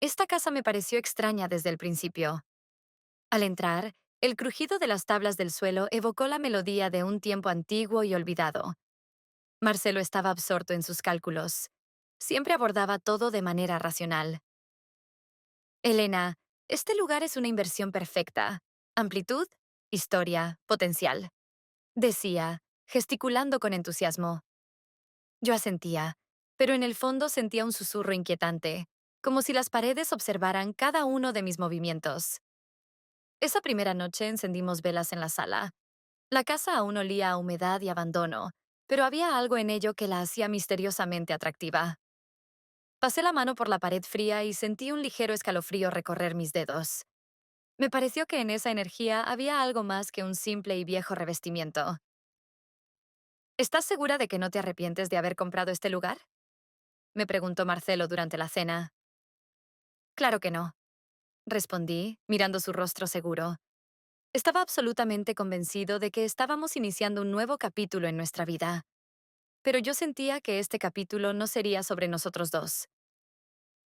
Esta casa me pareció extraña desde el principio. Al entrar, el crujido de las tablas del suelo evocó la melodía de un tiempo antiguo y olvidado. Marcelo estaba absorto en sus cálculos. Siempre abordaba todo de manera racional. Elena, este lugar es una inversión perfecta. Amplitud, historia, potencial. Decía, gesticulando con entusiasmo. Yo asentía, pero en el fondo sentía un susurro inquietante, como si las paredes observaran cada uno de mis movimientos. Esa primera noche encendimos velas en la sala. La casa aún olía a humedad y abandono, pero había algo en ello que la hacía misteriosamente atractiva. Pasé la mano por la pared fría y sentí un ligero escalofrío recorrer mis dedos. Me pareció que en esa energía había algo más que un simple y viejo revestimiento. ¿Estás segura de que no te arrepientes de haber comprado este lugar? Me preguntó Marcelo durante la cena. Claro que no, respondí, mirando su rostro seguro. Estaba absolutamente convencido de que estábamos iniciando un nuevo capítulo en nuestra vida, pero yo sentía que este capítulo no sería sobre nosotros dos.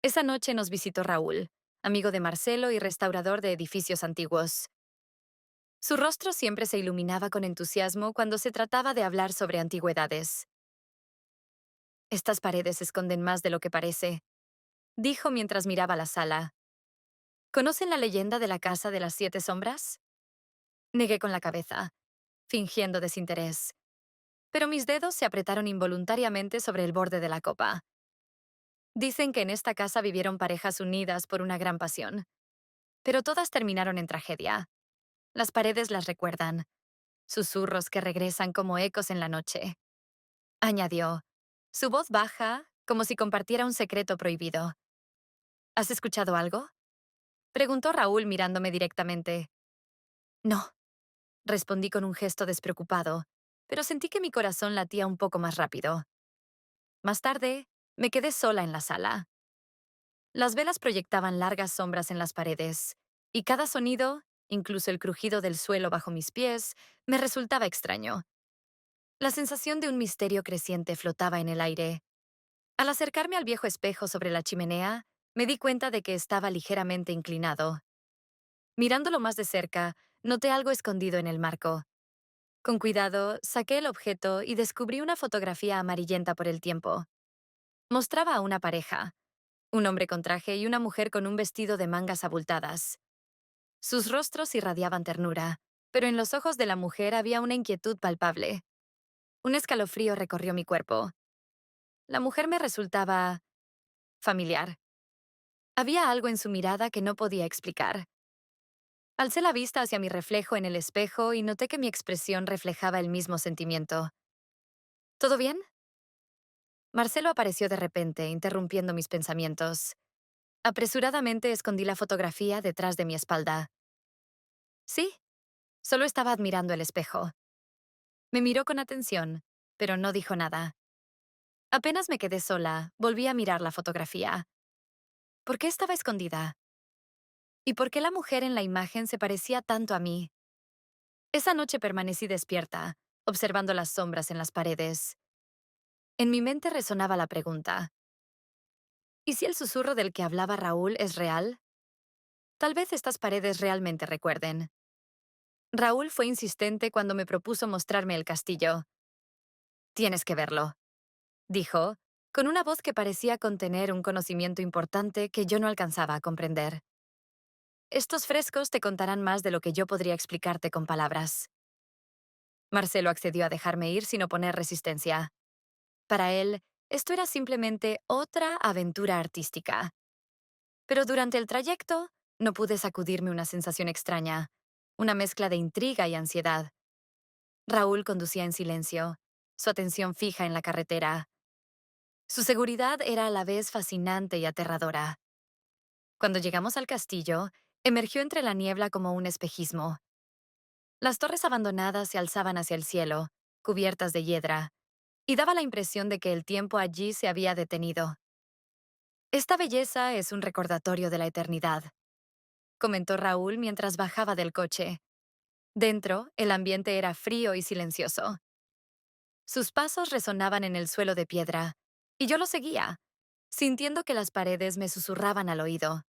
Esa noche nos visitó Raúl, amigo de Marcelo y restaurador de edificios antiguos. Su rostro siempre se iluminaba con entusiasmo cuando se trataba de hablar sobre antigüedades. Estas paredes esconden más de lo que parece, dijo mientras miraba la sala. ¿Conocen la leyenda de la Casa de las Siete Sombras? Negué con la cabeza, fingiendo desinterés, pero mis dedos se apretaron involuntariamente sobre el borde de la copa. Dicen que en esta casa vivieron parejas unidas por una gran pasión, pero todas terminaron en tragedia. Las paredes las recuerdan, susurros que regresan como ecos en la noche. Añadió, su voz baja, como si compartiera un secreto prohibido. ¿Has escuchado algo? Preguntó Raúl mirándome directamente. No, respondí con un gesto despreocupado, pero sentí que mi corazón latía un poco más rápido. Más tarde, me quedé sola en la sala. Las velas proyectaban largas sombras en las paredes, y cada sonido, incluso el crujido del suelo bajo mis pies, me resultaba extraño. La sensación de un misterio creciente flotaba en el aire. Al acercarme al viejo espejo sobre la chimenea, me di cuenta de que estaba ligeramente inclinado. Mirándolo más de cerca, noté algo escondido en el marco. Con cuidado, saqué el objeto y descubrí una fotografía amarillenta por el tiempo. Mostraba a una pareja, un hombre con traje y una mujer con un vestido de mangas abultadas. Sus rostros irradiaban ternura, pero en los ojos de la mujer había una inquietud palpable. Un escalofrío recorrió mi cuerpo. La mujer me resultaba familiar. Había algo en su mirada que no podía explicar. Alcé la vista hacia mi reflejo en el espejo y noté que mi expresión reflejaba el mismo sentimiento. ¿Todo bien? Marcelo apareció de repente, interrumpiendo mis pensamientos. Apresuradamente escondí la fotografía detrás de mi espalda. Sí, solo estaba admirando el espejo. Me miró con atención, pero no dijo nada. Apenas me quedé sola, volví a mirar la fotografía. ¿Por qué estaba escondida? ¿Y por qué la mujer en la imagen se parecía tanto a mí? Esa noche permanecí despierta, observando las sombras en las paredes. En mi mente resonaba la pregunta, ¿y si el susurro del que hablaba Raúl es real? Tal vez estas paredes realmente recuerden. Raúl fue insistente cuando me propuso mostrarme el castillo. Tienes que verlo, dijo, con una voz que parecía contener un conocimiento importante que yo no alcanzaba a comprender. Estos frescos te contarán más de lo que yo podría explicarte con palabras. Marcelo accedió a dejarme ir sin oponer resistencia. Para él, esto era simplemente otra aventura artística. Pero durante el trayecto, no pude sacudirme una sensación extraña, una mezcla de intriga y ansiedad. Raúl conducía en silencio, su atención fija en la carretera. Su seguridad era a la vez fascinante y aterradora. Cuando llegamos al castillo, emergió entre la niebla como un espejismo. Las torres abandonadas se alzaban hacia el cielo, cubiertas de hiedra, y daba la impresión de que el tiempo allí se había detenido. Esta belleza es un recordatorio de la eternidad, comentó Raúl mientras bajaba del coche. Dentro, el ambiente era frío y silencioso. Sus pasos resonaban en el suelo de piedra, y yo lo seguía, sintiendo que las paredes me susurraban al oído.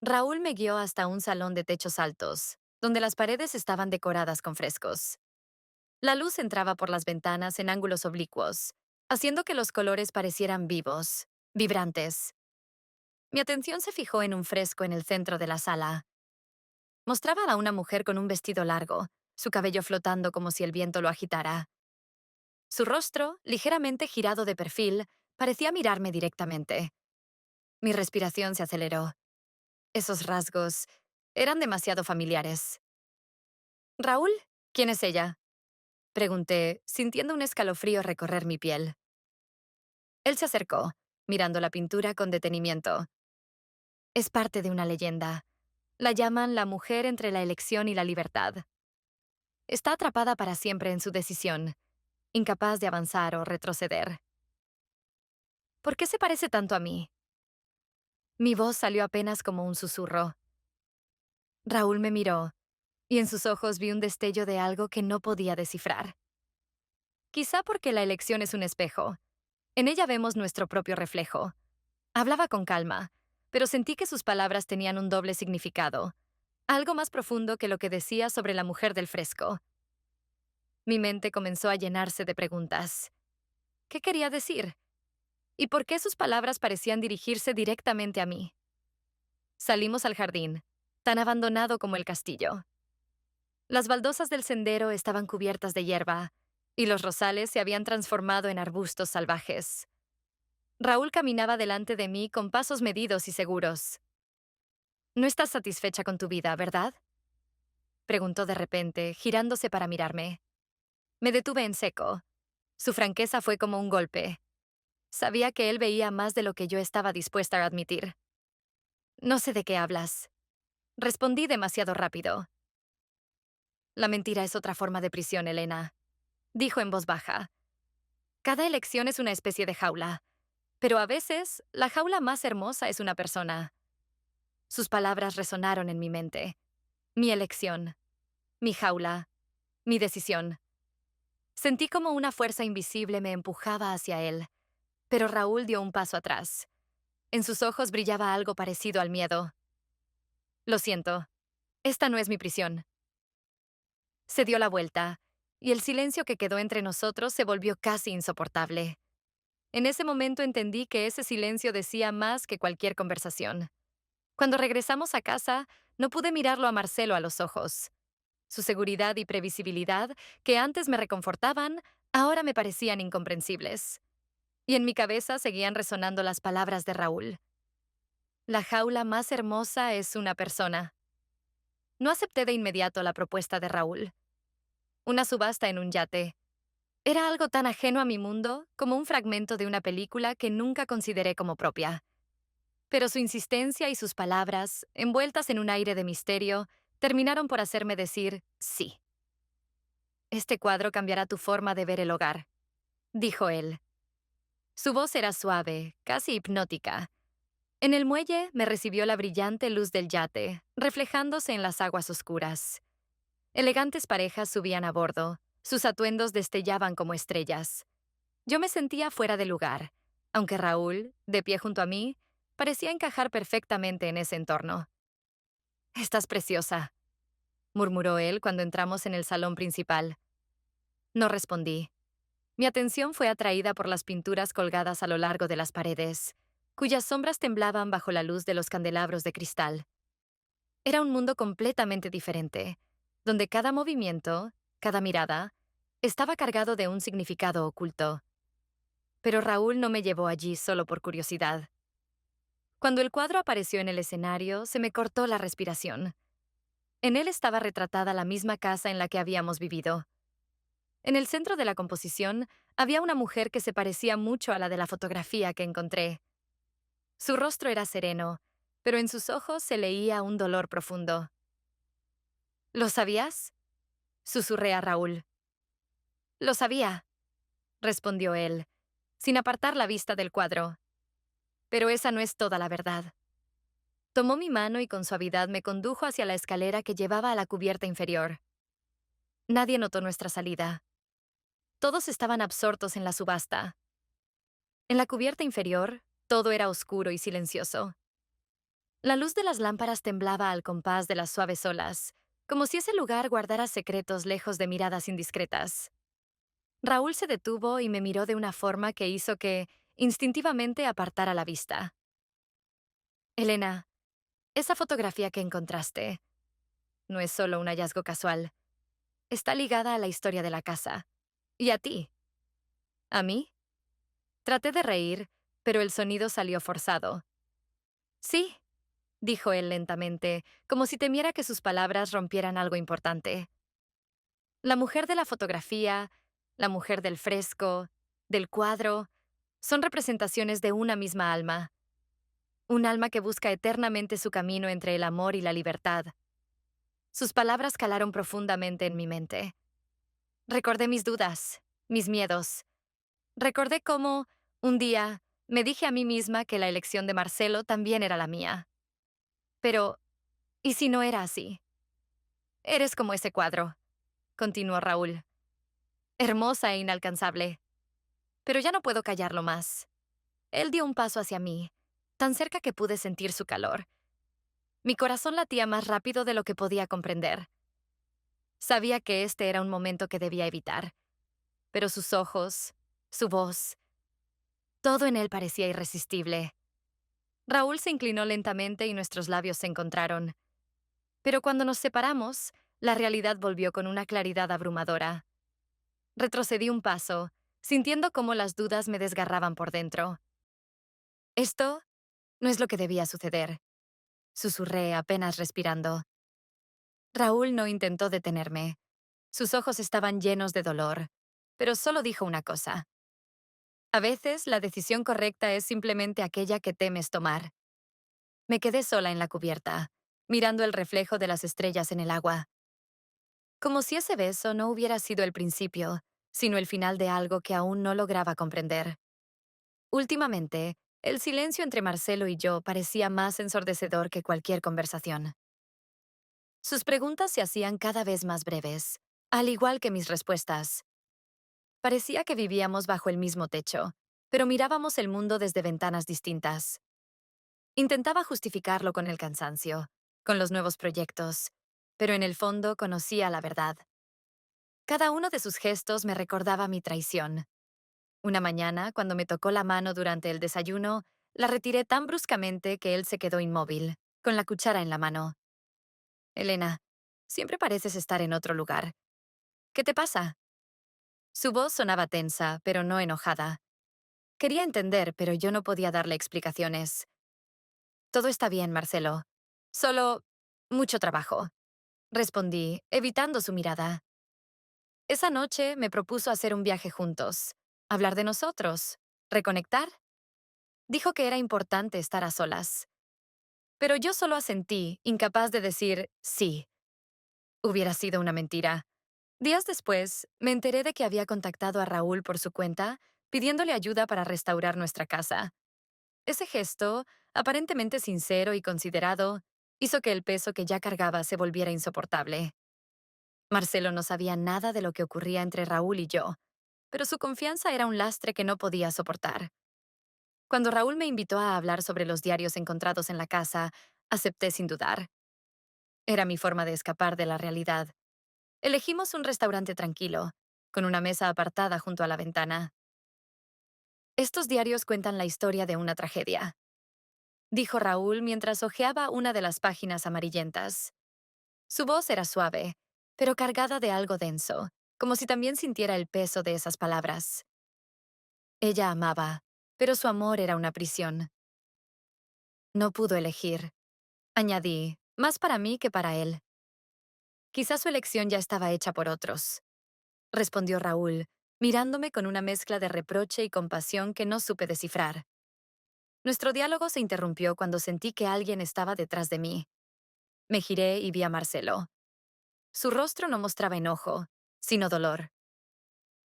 Raúl me guió hasta un salón de techos altos, donde las paredes estaban decoradas con frescos. La luz entraba por las ventanas en ángulos oblicuos, haciendo que los colores parecieran vivos, vibrantes. Mi atención se fijó en un fresco en el centro de la sala. Mostraba a una mujer con un vestido largo, su cabello flotando como si el viento lo agitara. Su rostro, ligeramente girado de perfil, parecía mirarme directamente. Mi respiración se aceleró. Esos rasgos eran demasiado familiares. ¿Raúl? ¿Quién es ella? Pregunté, sintiendo un escalofrío recorrer mi piel. Él se acercó, mirando la pintura con detenimiento. Es parte de una leyenda. La llaman la mujer entre la elección y la libertad. Está atrapada para siempre en su decisión, incapaz de avanzar o retroceder. ¿Por qué se parece tanto a mí? Mi voz salió apenas como un susurro. Raúl me miró, y en sus ojos vi un destello de algo que no podía descifrar. Quizá porque la elección es un espejo. En ella vemos nuestro propio reflejo. Hablaba con calma, pero sentí que sus palabras tenían un doble significado, algo más profundo que lo que decía sobre la mujer del fresco. Mi mente comenzó a llenarse de preguntas. ¿Qué quería decir? ¿Y por qué sus palabras parecían dirigirse directamente a mí? Salimos al jardín, tan abandonado como el castillo. Las baldosas del sendero estaban cubiertas de hierba, y los rosales se habían transformado en arbustos salvajes. Raúl caminaba delante de mí con pasos medidos y seguros. No estás satisfecha con tu vida, ¿verdad? Preguntó de repente, girándose para mirarme. Me detuve en seco. Su franqueza fue como un golpe. Sabía que él veía más de lo que yo estaba dispuesta a admitir. No sé de qué hablas. Respondí demasiado rápido. La mentira es otra forma de prisión, Elena, dijo en voz baja. Cada elección es una especie de jaula, pero a veces la jaula más hermosa es una persona. Sus palabras resonaron en mi mente. Mi elección, mi jaula, mi decisión. Sentí como una fuerza invisible me empujaba hacia él, pero Raúl dio un paso atrás. En sus ojos brillaba algo parecido al miedo. Lo siento, esta no es mi prisión. Se dio la vuelta, y el silencio que quedó entre nosotros se volvió casi insoportable. En ese momento entendí que ese silencio decía más que cualquier conversación. Cuando regresamos a casa, no pude mirarlo a Marcelo a los ojos. Su seguridad y previsibilidad, que antes me reconfortaban, ahora me parecían incomprensibles. Y en mi cabeza seguían resonando las palabras de Raúl. La jaula más hermosa es una persona. No acepté de inmediato la propuesta de Raúl. Una subasta en un yate. Era algo tan ajeno a mi mundo como un fragmento de una película que nunca consideré como propia. Pero su insistencia y sus palabras, envueltas en un aire de misterio, terminaron por hacerme decir sí. Este cuadro cambiará tu forma de ver el hogar, dijo él. Su voz era suave, casi hipnótica. En el muelle me recibió la brillante luz del yate, reflejándose en las aguas oscuras. Elegantes parejas subían a bordo, sus atuendos destellaban como estrellas. Yo me sentía fuera de lugar, aunque Raúl, de pie junto a mí, parecía encajar perfectamente en ese entorno. Estás preciosa, murmuró él cuando entramos en el salón principal. No respondí. Mi atención fue atraída por las pinturas colgadas a lo largo de las paredes, cuyas sombras temblaban bajo la luz de los candelabros de cristal. Era un mundo completamente diferente, donde cada movimiento, cada mirada, estaba cargado de un significado oculto. Pero Raúl no me llevó allí solo por curiosidad. Cuando el cuadro apareció en el escenario, se me cortó la respiración. En él estaba retratada la misma casa en la que habíamos vivido. En el centro de la composición había una mujer que se parecía mucho a la de la fotografía que encontré. Su rostro era sereno, pero en sus ojos se leía un dolor profundo. ¿Lo sabías? Susurré a Raúl. Lo sabía, respondió él, sin apartar la vista del cuadro. Pero esa no es toda la verdad. Tomó mi mano y con suavidad me condujo hacia la escalera que llevaba a la cubierta inferior. Nadie notó nuestra salida. Todos estaban absortos en la subasta. En la cubierta inferior, Todo era oscuro y silencioso. La luz de las lámparas temblaba al compás de las suaves olas, como si ese lugar guardara secretos lejos de miradas indiscretas. Raúl se detuvo y me miró de una forma que hizo que, instintivamente, apartara la vista. Elena, esa fotografía que encontraste no es solo un hallazgo casual. Está ligada a la historia de la casa. ¿Y a ti? ¿A mí? Traté de reír, pero el sonido salió forzado. Sí, dijo él lentamente, como si temiera que sus palabras rompieran algo importante. La mujer de la fotografía, la mujer del fresco, del cuadro, son representaciones de una misma alma. Un alma que busca eternamente su camino entre el amor y la libertad. Sus palabras calaron profundamente en mi mente. Recordé mis dudas, mis miedos. Recordé cómo, un día, me dije a mí misma que la elección de Marcelo también era la mía. Pero, ¿y si no era así? Eres como ese cuadro, continuó Raúl. Hermosa e inalcanzable. Pero ya no puedo callarlo más. Él dio un paso hacia mí, tan cerca que pude sentir su calor. Mi corazón latía más rápido de lo que podía comprender. Sabía que este era un momento que debía evitar, pero sus ojos, su voz, todo en él parecía irresistible. Raúl se inclinó lentamente y nuestros labios se encontraron. Pero cuando nos separamos, la realidad volvió con una claridad abrumadora. Retrocedí un paso, sintiendo cómo las dudas me desgarraban por dentro. Esto no es lo que debía suceder, susurré apenas respirando. Raúl no intentó detenerme. Sus ojos estaban llenos de dolor, pero solo dijo una cosa. A veces la decisión correcta es simplemente aquella que temes tomar. Me quedé sola en la cubierta, mirando el reflejo de las estrellas en el agua. Como si ese beso no hubiera sido el principio, sino el final de algo que aún no lograba comprender. Últimamente, el silencio entre Marcelo y yo parecía más ensordecedor que cualquier conversación. Sus preguntas se hacían cada vez más breves, al igual que mis respuestas. Parecía que vivíamos bajo el mismo techo, pero mirábamos el mundo desde ventanas distintas. Intentaba justificarlo con el cansancio, con los nuevos proyectos, pero en el fondo conocía la verdad. Cada uno de sus gestos me recordaba mi traición. Una mañana, cuando me tocó la mano durante el desayuno, la retiré tan bruscamente que él se quedó inmóvil, con la cuchara en la mano. Elena, siempre pareces estar en otro lugar. ¿Qué te pasa? Su voz sonaba tensa, pero no enojada. Quería entender, pero yo no podía darle explicaciones. Todo está bien, Marcelo. Solo mucho trabajo, respondí, evitando su mirada. Esa noche me propuso hacer un viaje juntos, hablar de nosotros, reconectar. Dijo que era importante estar a solas. Pero yo solo asentí, incapaz de decir sí. Hubiera sido una mentira. Días después, me enteré de que había contactado a Raúl por su cuenta, pidiéndole ayuda para restaurar nuestra casa. Ese gesto, aparentemente sincero y considerado, hizo que el peso que ya cargaba se volviera insoportable. Marcelo no sabía nada de lo que ocurría entre Raúl y yo, pero su confianza era un lastre que no podía soportar. Cuando Raúl me invitó a hablar sobre los diarios encontrados en la casa, acepté sin dudar. Era mi forma de escapar de la realidad. Elegimos un restaurante tranquilo, con una mesa apartada junto a la ventana. Estos diarios cuentan la historia de una tragedia, dijo Raúl mientras hojeaba una de las páginas amarillentas. Su voz era suave, pero cargada de algo denso, como si también sintiera el peso de esas palabras. Ella amaba, pero su amor era una prisión. No pudo elegir, añadí, más para mí que para él. Quizás su elección ya estaba hecha por otros, respondió Raúl, mirándome con una mezcla de reproche y compasión que no supe descifrar. Nuestro diálogo se interrumpió cuando sentí que alguien estaba detrás de mí. Me giré y vi a Marcelo. Su rostro no mostraba enojo, sino dolor.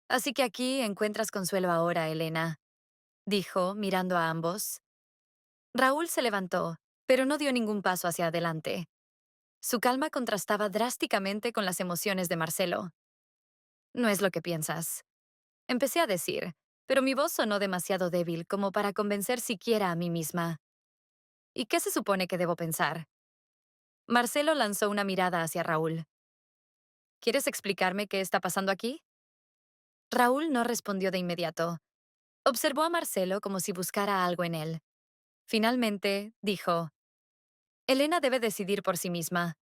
Así que aquí encuentras consuelo ahora, Elena, dijo, mirando a ambos. Raúl se levantó, pero no dio ningún paso hacia adelante. Su calma contrastaba drásticamente con las emociones de Marcelo. No es lo que piensas. Empecé a decir, pero mi voz sonó demasiado débil como para convencer siquiera a mí misma. ¿Y qué se supone que debo pensar? Marcelo lanzó una mirada hacia Raúl. ¿Quieres explicarme qué está pasando aquí? Raúl no respondió de inmediato. Observó a Marcelo como si buscara algo en él. Finalmente, dijo, Elena debe decidir por sí misma.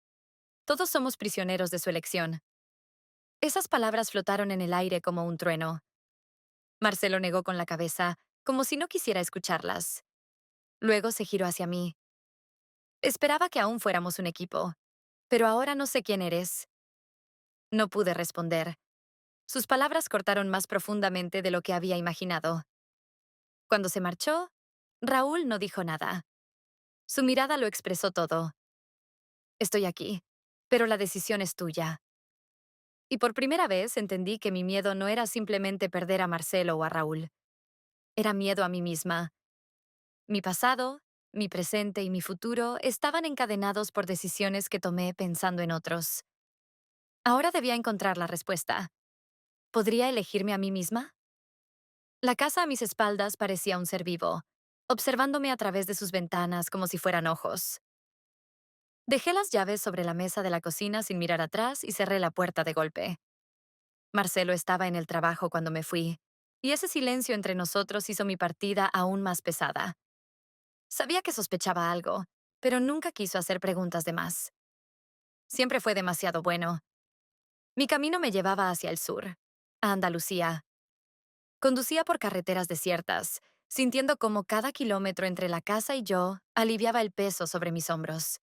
Todos somos prisioneros de su elección. Esas palabras flotaron en el aire como un trueno. Marcelo negó con la cabeza, como si no quisiera escucharlas. Luego se giró hacia mí. Esperaba que aún fuéramos un equipo, pero ahora no sé quién eres. No pude responder. Sus palabras cortaron más profundamente de lo que había imaginado. Cuando se marchó, Raúl no dijo nada. Su mirada lo expresó todo. Estoy aquí, pero la decisión es tuya. Y por primera vez entendí que mi miedo no era simplemente perder a Marcelo o a Raúl. Era miedo a mí misma. Mi pasado, mi presente y mi futuro estaban encadenados por decisiones que tomé pensando en otros. Ahora debía encontrar la respuesta. ¿Podría elegirme a mí misma? La casa a mis espaldas parecía un ser vivo, observándome a través de sus ventanas como si fueran ojos. Dejé las llaves sobre la mesa de la cocina sin mirar atrás y cerré la puerta de golpe. Marcelo estaba en el trabajo cuando me fui, y ese silencio entre nosotros hizo mi partida aún más pesada. Sabía que sospechaba algo, pero nunca quiso hacer preguntas de más. Siempre fue demasiado bueno. Mi camino me llevaba hacia el sur, a Andalucía. Conducía por carreteras desiertas, sintiendo cómo cada kilómetro entre la casa y yo aliviaba el peso sobre mis hombros.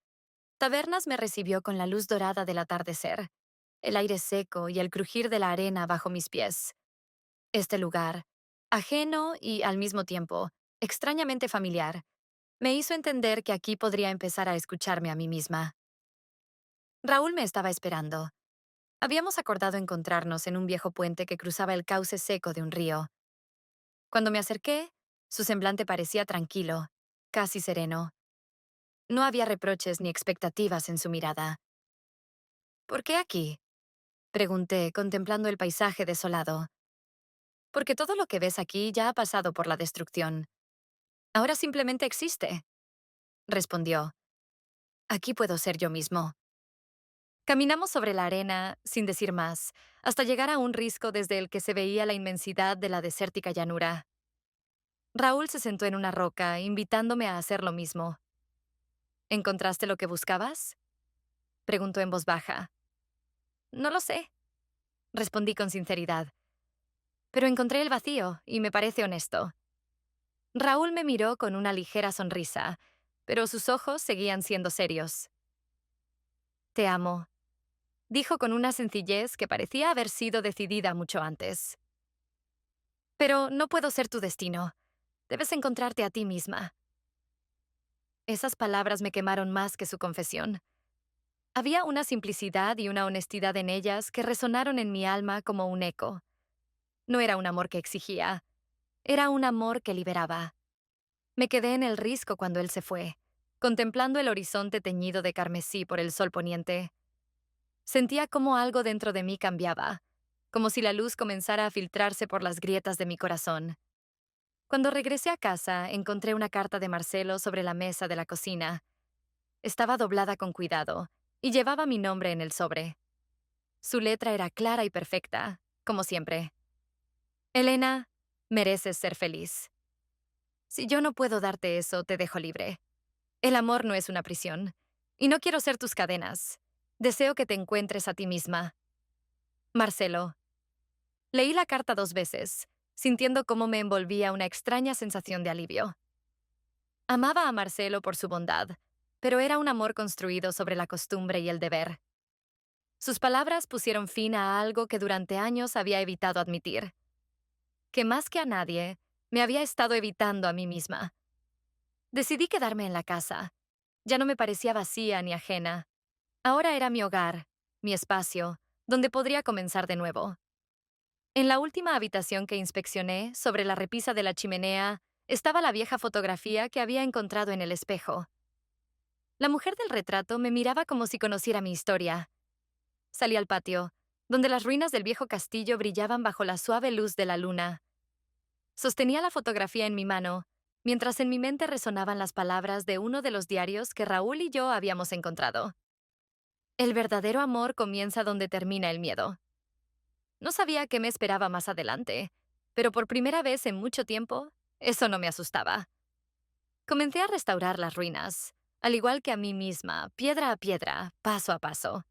Tabernas me recibió con la luz dorada del atardecer, el aire seco y el crujir de la arena bajo mis pies. Este lugar, ajeno y, al mismo tiempo, extrañamente familiar, me hizo entender que aquí podría empezar a escucharme a mí misma. Raúl me estaba esperando. Habíamos acordado encontrarnos en un viejo puente que cruzaba el cauce seco de un río. Cuando me acerqué, su semblante parecía tranquilo, casi sereno. No había reproches ni expectativas en su mirada. ¿Por qué aquí? Pregunté, contemplando el paisaje desolado. Porque todo lo que ves aquí ya ha pasado por la destrucción. Ahora simplemente existe, respondió. Aquí puedo ser yo mismo. Caminamos sobre la arena, sin decir más, hasta llegar a un risco desde el que se veía la inmensidad de la desértica llanura. Raúl se sentó en una roca, invitándome a hacer lo mismo. ¿Encontraste lo que buscabas? Preguntó en voz baja. No lo sé, respondí con sinceridad. Pero encontré el vacío, y me parece honesto. Raúl me miró con una ligera sonrisa, pero sus ojos seguían siendo serios. Te amo, dijo con una sencillez que parecía haber sido decidida mucho antes. Pero no puedo ser tu destino. Debes encontrarte a ti misma. Esas palabras me quemaron más que su confesión. Había una simplicidad y una honestidad en ellas que resonaron en mi alma como un eco. No era un amor que exigía, era un amor que liberaba. Me quedé en el risco cuando él se fue, contemplando el horizonte teñido de carmesí por el sol poniente. Sentía como algo dentro de mí cambiaba, como si la luz comenzara a filtrarse por las grietas de mi corazón. Cuando regresé a casa, encontré una carta de Marcelo sobre la mesa de la cocina. Estaba doblada con cuidado, y llevaba mi nombre en el sobre. Su letra era clara y perfecta, como siempre. Elena, mereces ser feliz. Si yo no puedo darte eso, te dejo libre. El amor no es una prisión, y no quiero ser tus cadenas. Deseo que te encuentres a ti misma. Marcelo. Leí la carta 2 veces, sintiendo cómo me envolvía una extraña sensación de alivio. Amaba a Marcelo por su bondad, pero era un amor construido sobre la costumbre y el deber. Sus palabras pusieron fin a algo que durante años había evitado admitir, que más que a nadie, me había estado evitando a mí misma. Decidí quedarme en la casa. Ya no me parecía vacía ni ajena. Ahora era mi hogar, mi espacio, donde podría comenzar de nuevo. En la última habitación que inspeccioné, sobre la repisa de la chimenea, estaba la vieja fotografía que había encontrado en el espejo. La mujer del retrato me miraba como si conociera mi historia. Salí al patio, donde las ruinas del viejo castillo brillaban bajo la suave luz de la luna. Sostenía la fotografía en mi mano, mientras en mi mente resonaban las palabras de uno de los diarios que Raúl y yo habíamos encontrado. El verdadero amor comienza donde termina el miedo. No sabía qué me esperaba más adelante, pero por primera vez en mucho tiempo, eso no me asustaba. Comencé a restaurar las ruinas, al igual que a mí misma, piedra a piedra, paso a paso.